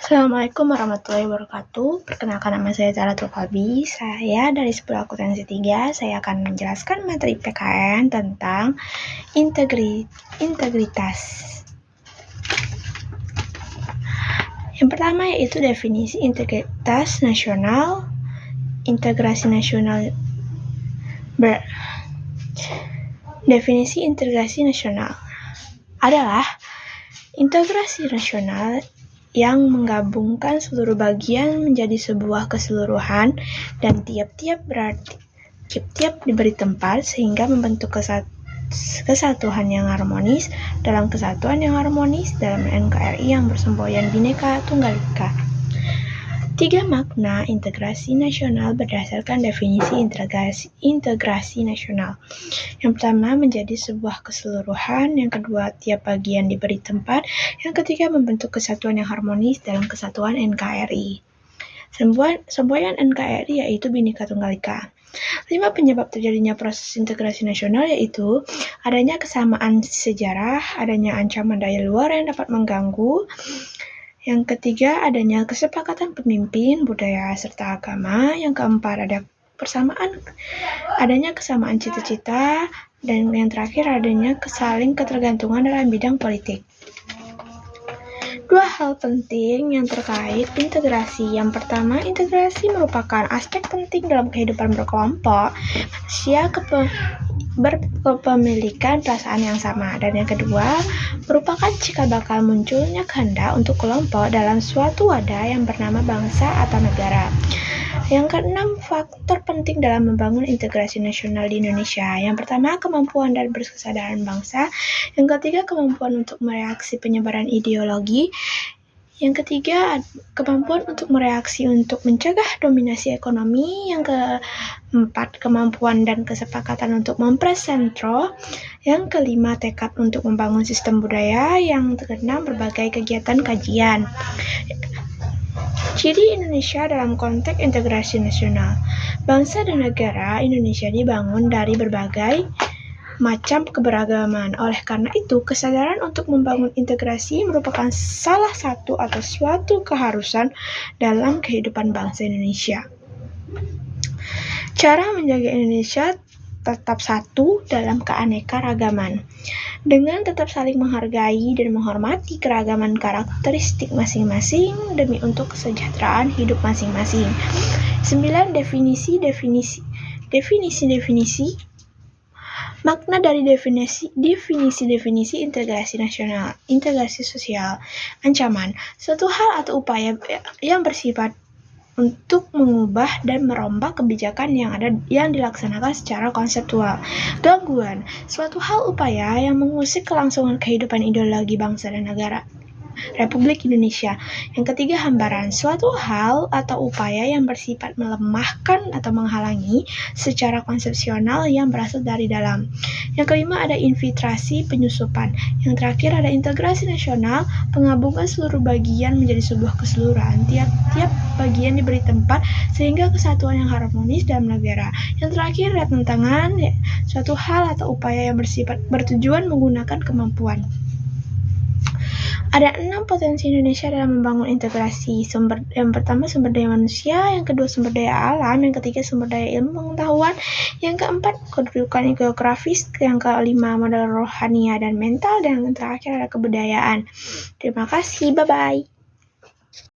Assalamualaikum warahmatullahi wabarakatuh. Perkenalkan, nama saya Zaratul Kalbi. Saya dari 10 akuntansi 3. Saya akan menjelaskan materi PKN tentang integritas. Yang pertama yaitu definisi integritas nasional. Integrasi nasional Definisi integrasi nasional adalah integrasi nasional yang menggabungkan seluruh bagian menjadi sebuah keseluruhan dan tiap-tiap diberi tempat sehingga membentuk kesatuan yang harmonis dalam kesatuan yang harmonis dalam NKRI yang bersemboyan Bhinneka Tunggal Ika. 3 makna integrasi nasional berdasarkan definisi integrasi nasional. Yang pertama, menjadi sebuah keseluruhan. Yang kedua, tiap bagian diberi tempat. Yang ketiga, membentuk kesatuan yang harmonis dalam kesatuan NKRI. Semboyan NKRI yaitu Bhinneka Tunggal Ika. 5 penyebab terjadinya proses integrasi nasional yaitu adanya kesamaan sejarah, adanya ancaman dari luar yang dapat mengganggu. Yang ketiga, adanya kesepakatan pemimpin, budaya, serta agama. Yang keempat, adanya kesamaan cita-cita. Dan yang terakhir, adanya saling ketergantungan dalam bidang politik. 2 hal penting yang terkait integrasi. Yang pertama, integrasi merupakan aspek penting dalam kehidupan berkelompok. Manusia berkepemilikan perasaan yang sama. Dan yang kedua, merupakan cikal bakal munculnya kehendak untuk kelompok dalam suatu wadah yang bernama bangsa atau negara. Yang keenam, faktor penting dalam membangun integrasi nasional di Indonesia. Yang pertama, kemampuan dan berkesadaran bangsa. Yang ketiga, kemampuan untuk mereaksi penyebaran ideologi. Yang ketiga, kemampuan untuk mereaksi untuk mencegah dominasi ekonomi. Yang keempat, kemampuan dan kesepakatan untuk mempresentro. Yang kelima, tekad untuk membangun sistem budaya. Yang keenam, berbagai kegiatan kajian. Ciri Indonesia dalam konteks integrasi nasional. Bangsa dan negara Indonesia dibangun dari berbagai macam keberagaman. Oleh karena itu, kesadaran untuk membangun integrasi merupakan salah satu atau suatu keharusan dalam kehidupan bangsa Indonesia. Cara menjaga Indonesia tetap satu dalam keanekaragaman, dengan tetap saling menghargai dan menghormati keragaman karakteristik masing-masing demi untuk kesejahteraan hidup masing-masing. 9. Definisi. Makna dari definisi integrasi nasional. Integrasi sosial. Ancaman. Suatu hal atau upaya yang bersifat untuk mengubah dan merombak kebijakan yang dilaksanakan secara konseptual. Gangguan. Suatu hal upaya yang mengusik kelangsungan kehidupan ideologi bangsa dan negara Republik Indonesia. Yang ketiga, hambaran. Suatu hal atau upaya yang bersifat melemahkan atau menghalangi secara konsepsional yang berasal dari dalam. Yang kelima, ada infiltrasi, penyusupan. Yang terakhir, ada integrasi nasional, penggabungan seluruh bagian menjadi sebuah keseluruhan. Tiap bagian diberi tempat sehingga kesatuan yang harmonis dalam negara. Yang terakhir, ada tantangan, suatu hal atau upaya yang bertujuan menggunakan kemampuan. Ada 6 potensi Indonesia dalam membangun integrasi. Yang pertama, sumber daya manusia. Yang kedua, sumber daya alam. Yang ketiga, sumber daya ilmu pengetahuan. Yang keempat, kedudukan geografis. Yang kelima, modal rohania dan mental. Dan yang terakhir, ada kebudayaan. Terima kasih. Bye-bye.